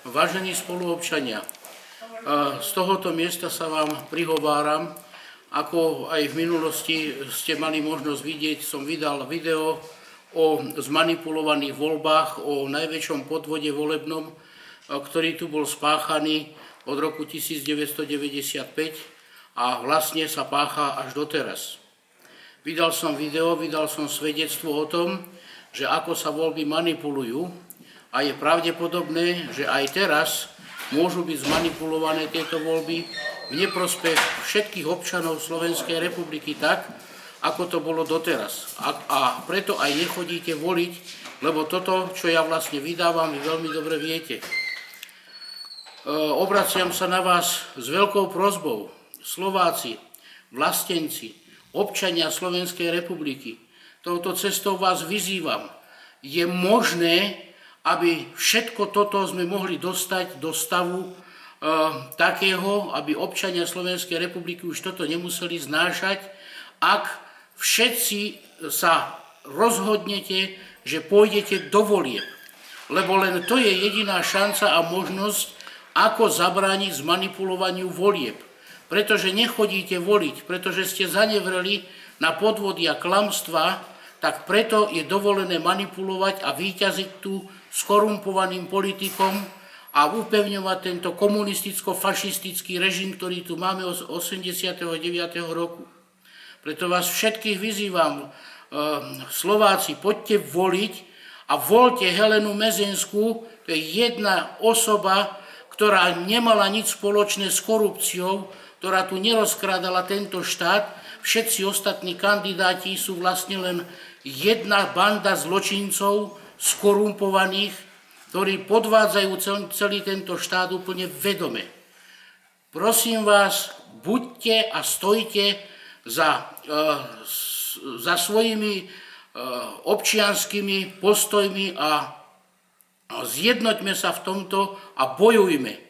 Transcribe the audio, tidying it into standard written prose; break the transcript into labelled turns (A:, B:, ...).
A: Vážení spoluobčania, z tohoto miesta sa vám prihováram, ako aj v minulosti ste mali možnosť vidieť, som vydal video o zmanipulovaných voľbách, o najväčšom podvode volebnom, ktorý tu bol spáchaný od roku 1995 a vlastne sa pácha až doteraz. Vydal som video, vydal som svedectvo o tom, že ako sa voľby manipulujú, a je pravdepodobné, že aj teraz môžu byť zmanipulované tieto voľby v neprospech všetkých občanov Slovenskej republiky tak, ako to bolo doteraz. A preto aj nechodíte voliť, lebo toto, čo ja vlastne vydávam, vy veľmi dobre viete. Obraciam sa na vás s veľkou prosbou. Slováci, vlastenci, občania Slovenskej republiky, touto cestou vás vyzývam. Je možné, aby všetko toto sme mohli dostať do stavu takého, aby občania Slovenskej republiky už toto nemuseli znášať, ak všetci sa rozhodnete, že pôjdete do volieb. Lebo len to je jediná šanca a možnosť, ako zabrániť zmanipulovaniu volieb. Pretože nechodíte voliť, pretože ste zanevreli na podvody a klamstvá, tak preto je dovolené manipulovať a víťaziť tu skorumpovaným politikom a upevňovať tento komunisticko-fašistický režim, ktorý tu máme od 89. roku. Preto vás všetkých vyzývam, Slováci, poďte voliť a voľte Helenu Mezenskú, to je jedna osoba, ktorá nemala nič spoločné s korupciou, ktorá tu nerozkrádala tento štát. Všetci ostatní kandidáti sú vlastne len jedna banda zločincov, skorumpovaných, ktorí podvádzajú celý tento štát úplne vedome. Prosím vás, buďte a stojte za svojimi občianskymi postojmi a zjednoťme sa v tomto a bojujme.